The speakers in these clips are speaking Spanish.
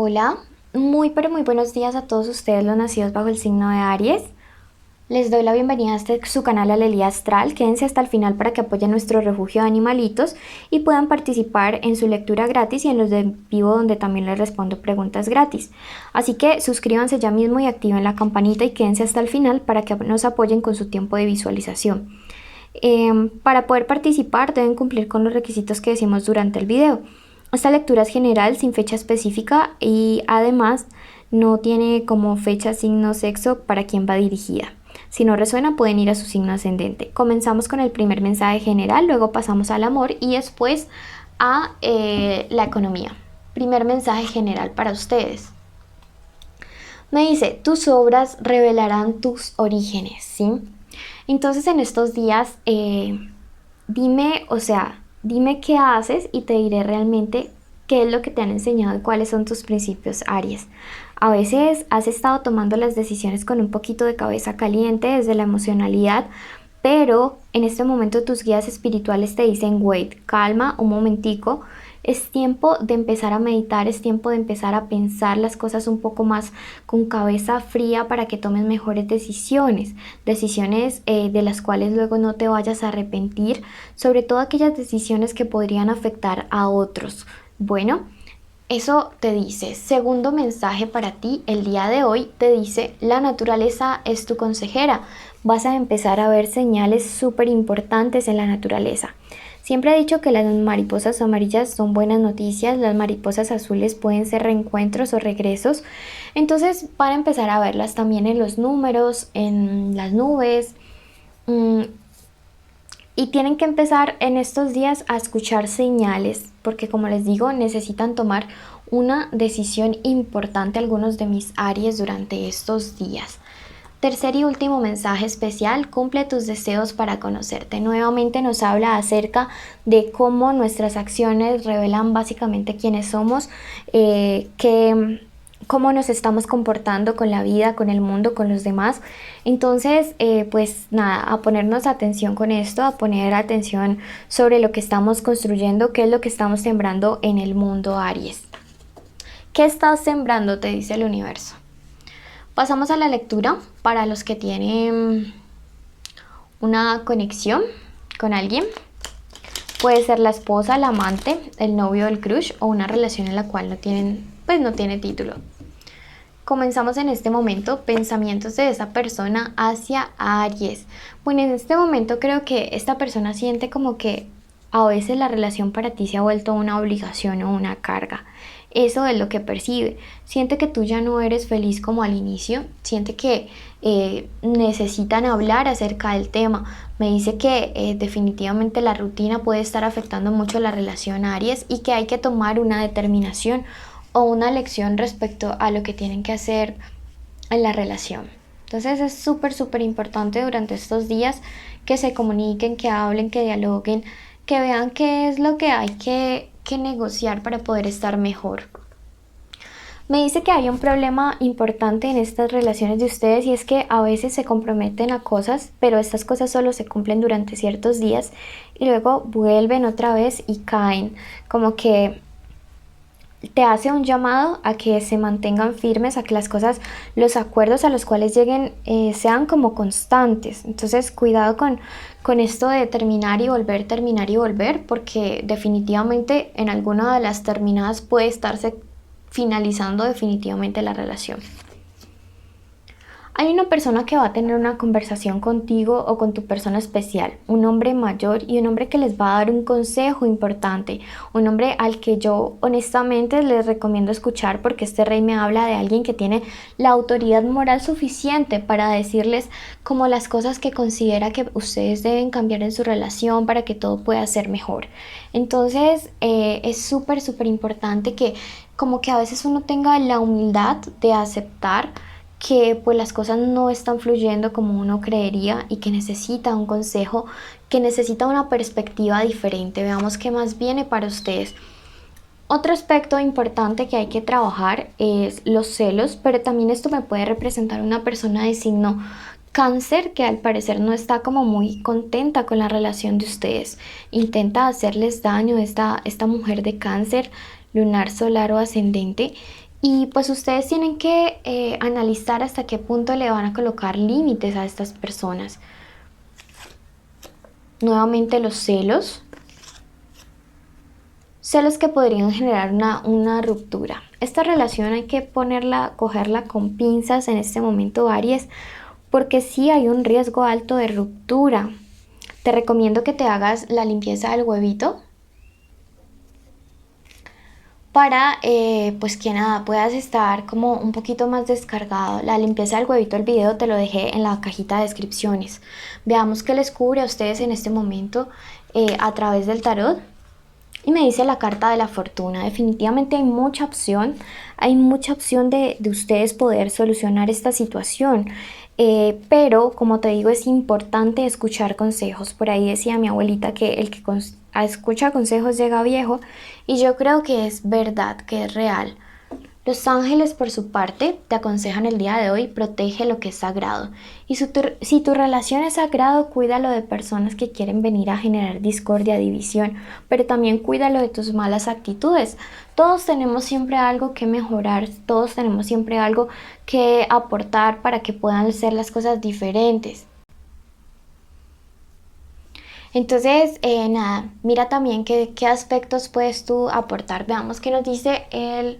Hola, muy pero muy buenos días a todos ustedes los nacidos bajo el signo de Aries. Les doy la bienvenida a su canal Alelía Astral. Quédense hasta el final para que apoyen nuestro refugio de animalitos y puedan participar en su lectura gratis y en los de vivo donde también les respondo preguntas gratis. Así que suscríbanse ya mismo y activen la campanita y quédense hasta el final para que nos apoyen con su tiempo de visualización. Para poder participar deben cumplir con los requisitos que decimos durante el video. Esta lectura es general, sin fecha específica y además no tiene como fecha, signo, sexo para quien va dirigida. Si no resuena pueden ir a su signo ascendente. Comenzamos con el primer mensaje general, luego pasamos al amor y después a la economía. Primer mensaje general para ustedes. Me dice, tus obras revelarán tus orígenes, ¿sí? Entonces en estos días, dime qué haces y te diré realmente qué es lo que te han enseñado y cuáles son tus principios, Aries. A veces has estado tomando las decisiones con un poquito de cabeza caliente desde la emocionalidad, pero en este momento tus guías espirituales te dicen, wait, calma un momentico. Es tiempo de empezar a meditar, es tiempo de empezar a pensar las cosas un poco más con cabeza fría para que tomes mejores decisiones, de las cuales luego no te vayas a arrepentir, sobre todo aquellas decisiones que podrían afectar a otros. Bueno, eso te dice. Segundo mensaje para ti el día de hoy te dice, la naturaleza es tu consejera. Vas a empezar a ver señales súper importantes en la naturaleza. Siempre he dicho que las mariposas amarillas son buenas noticias, las mariposas azules pueden ser reencuentros o regresos. Entonces van a empezar a verlas también en los números, en las nubes. Y tienen que empezar en estos días a escuchar señales, porque como les digo, necesitan tomar una decisión importante algunos de mis Aries durante estos días. Tercer y último mensaje especial, cumple tus deseos para conocerte. Nuevamente nos habla acerca de cómo nuestras acciones revelan básicamente quiénes somos, cómo nos estamos comportando con la vida, con el mundo, con los demás. Entonces, pues nada, a ponernos atención con esto, a poner atención sobre lo que estamos construyendo, qué es lo que estamos sembrando en el mundo, Aries. ¿Qué estás sembrando? Te dice el universo. Pasamos a la lectura para los que tienen una conexión con alguien. Puede ser la esposa, el amante, el novio, el crush o una relación en la cual no tiene título. Comenzamos en este momento, pensamientos de esa persona hacia Aries. Bueno, en este momento creo que esta persona siente como que a veces la relación para ti se ha vuelto una obligación o una carga. Eso es lo que percibe. Siente que tú ya no eres feliz como al inicio. Siente que necesitan hablar acerca del tema. Me dice que definitivamente la rutina puede estar afectando mucho la relación Aries y que hay que tomar una determinación o una lección respecto a lo que tienen que hacer en la relación. Entonces es súper importante durante estos días que se comuniquen, que hablen, que dialoguen, que vean qué es lo que hay que negociar para poder estar mejor. Me dice que hay un problema importante en estas relaciones de ustedes y es que a veces se comprometen a cosas, pero estas cosas solo se cumplen durante ciertos días y luego vuelven otra vez y caen, como que te hace un llamado a que se mantengan firmes, a que las cosas, los acuerdos a los cuales lleguen sean como constantes. Entonces cuidado con esto de terminar y volver, porque definitivamente en alguna de las terminadas puede estarse finalizando definitivamente la relación. Hay una persona que va a tener una conversación contigo o con tu persona especial, un hombre mayor y un hombre que les va a dar un consejo importante, un hombre al que yo honestamente les recomiendo escuchar porque este rey me habla de alguien que tiene la autoridad moral suficiente para decirles como las cosas que considera que ustedes deben cambiar en su relación para que todo pueda ser mejor. Entonces es súper importante que como que a veces uno tenga la humildad de aceptar que pues las cosas no están fluyendo como uno creería y que necesita un consejo, que necesita una perspectiva diferente. Veamos qué más viene para ustedes. Otro aspecto importante que hay que trabajar es los celos, pero también esto me puede representar una persona de signo Cáncer que al parecer no está como muy contenta con la relación de ustedes. Intenta hacerles daño esta mujer de Cáncer, lunar, solar o ascendente. Y pues ustedes tienen que analizar hasta qué punto le van a colocar límites a estas personas. Nuevamente los celos. Celos que podrían generar una ruptura. Esta relación hay que cogerla con pinzas en este momento, Aries, porque sí hay un riesgo alto de ruptura. Te recomiendo que te hagas la limpieza del huevito para pues que nada, puedas estar como un poquito más descargado. La limpieza del huevito, el video te lo dejé en la cajita de descripciones. Veamos qué les cubre a ustedes en este momento a través del tarot. Y me dice la carta de la fortuna. Definitivamente hay mucha opción de ustedes poder solucionar esta situación. Pero como te digo, es importante escuchar consejos. Por ahí decía mi abuelita que el que escucha consejos llega viejo, y yo creo que es verdad, que es real. Los ángeles, por su parte, te aconsejan el día de hoy: protege lo que es sagrado. Y si tu relación es sagrado, cuídalo de personas que quieren venir a generar discordia, división, pero también cuídalo de tus malas actitudes. Todos tenemos siempre algo que mejorar, todos tenemos siempre algo que aportar para que puedan ser las cosas diferentes. Entonces, nada, mira también qué aspectos puedes tú aportar. Veamos qué nos dice el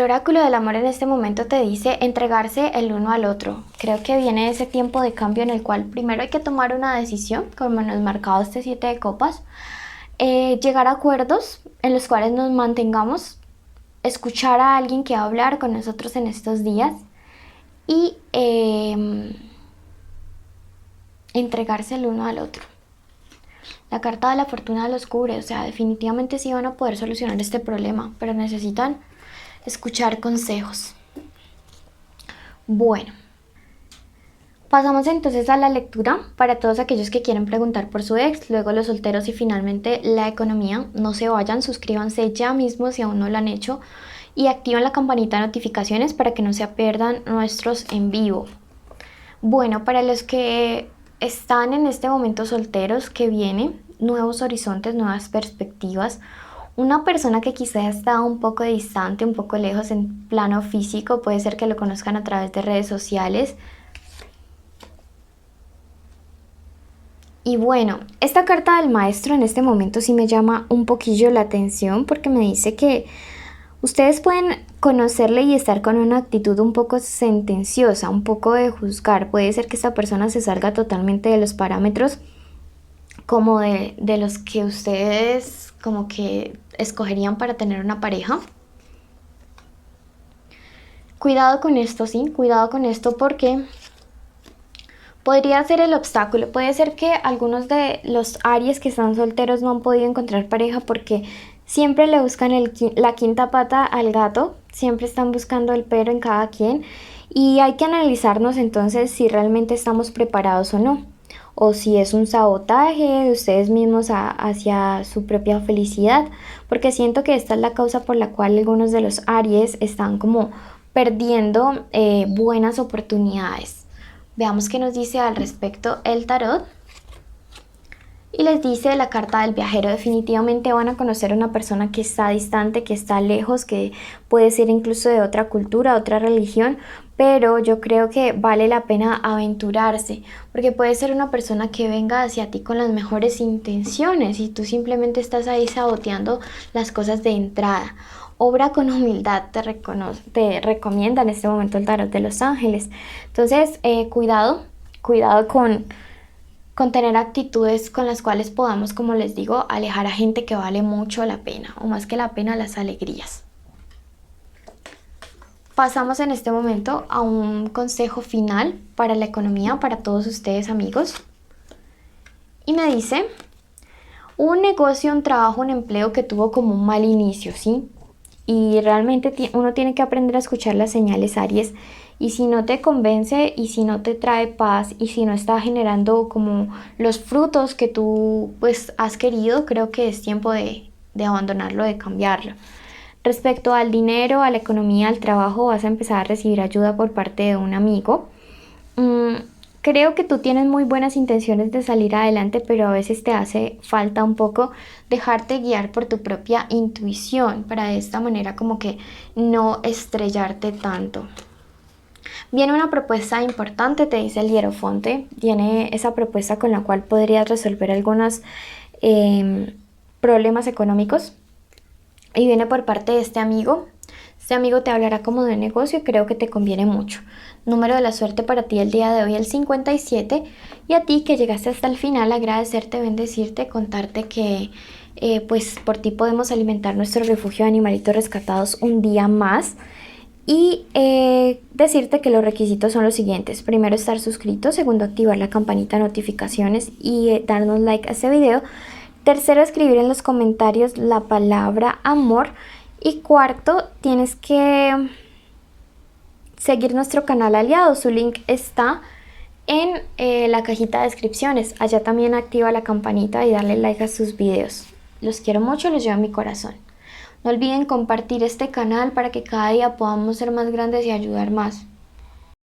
oráculo del amor. En este momento te dice entregarse el uno al otro. Creo que viene ese tiempo de cambio en el cual primero hay que tomar una decisión, como nos marcado este 7 de copas, llegar a acuerdos en los cuales nos mantengamos, escuchar a alguien que va a hablar con nosotros en estos días y entregarse el uno al otro. La carta de la fortuna los cubre, o sea, definitivamente sí van a poder solucionar este problema, pero necesitan escuchar consejos. Bueno, pasamos entonces a la lectura para todos aquellos que quieren preguntar por su ex, luego los solteros y finalmente la economía. No se vayan, suscríbanse ya mismo si aún no lo han hecho y activen la campanita de notificaciones para que no se pierdan nuestros en vivo. Bueno, para los que están en este momento solteros, que viene nuevos horizontes, nuevas perspectivas. Una persona que quizá está un poco distante, un poco lejos en plano físico, puede ser que lo conozcan a través de redes sociales. Y bueno, esta carta del maestro en este momento sí me llama un poquillo la atención, porque me dice que ustedes pueden conocerle y estar con una actitud un poco sentenciosa, un poco de juzgar. Puede ser que esta persona se salga totalmente de los parámetros como de los que ustedes como que escogerían para tener una pareja. Cuidado con esto, sí, cuidado con esto, porque podría ser el obstáculo. Puede ser que algunos de los Aries que están solteros no han podido encontrar pareja porque siempre le buscan la quinta pata al gato, siempre están buscando el pero en cada quien, y hay que analizarnos entonces si realmente estamos preparados o no, o si es un sabotaje de ustedes mismos hacia su propia felicidad, porque siento que esta es la causa por la cual algunos de los Aries están como perdiendo buenas oportunidades. Veamos qué nos dice al respecto el tarot. Y les dice la carta del viajero: definitivamente van a conocer a una persona que está distante, que está lejos, que puede ser incluso de otra cultura, otra religión, pero yo creo que vale la pena aventurarse, porque puede ser una persona que venga hacia ti con las mejores intenciones y tú simplemente estás ahí saboteando las cosas de entrada. Obra con humildad, te recomienda en este momento el tarot de los ángeles. Entonces, cuidado con tener actitudes con las cuales podamos, como les digo, alejar a gente que vale mucho la pena, o más que la pena, las alegrías. Pasamos en este momento a un consejo final para la economía, para todos ustedes, amigos. Y me dice: un negocio, un trabajo, un empleo que tuvo como un mal inicio, ¿sí? Y realmente uno tiene que aprender a escuchar las señales, Aries. Y si no te convence, y si no te trae paz, y si no está generando como los frutos que tú pues has querido, creo que es tiempo de abandonarlo, de cambiarlo. Respecto al dinero, a la economía, al trabajo, vas a empezar a recibir ayuda por parte de un amigo. Creo que tú tienes muy buenas intenciones de salir adelante, pero a veces te hace falta un poco dejarte guiar por tu propia intuición para de esta manera como que no estrellarte tanto. Viene una propuesta importante, te dice el Hierofonte. Viene esa propuesta con la cual podrías resolver algunos problemas económicos. Y viene por parte de este amigo. Este amigo te hablará como de un negocio y creo que te conviene mucho. Número de la suerte para ti el día de hoy el 57. Y a ti que llegaste hasta el final, agradecerte, bendecirte, contarte que pues por ti podemos alimentar nuestro refugio de animalitos rescatados un día más. Y decirte que los requisitos son los siguientes. Primero, estar suscrito. Segundo, activar la campanita de notificaciones y darnos like a este video. Tercero, escribir en los comentarios la palabra amor. Y cuarto, tienes que seguir nuestro canal aliado. Su link está en la cajita de descripciones. Allá también activa la campanita y darle like a sus videos. Los quiero mucho, los llevo en mi corazón. No olviden compartir este canal para que cada día podamos ser más grandes y ayudar más.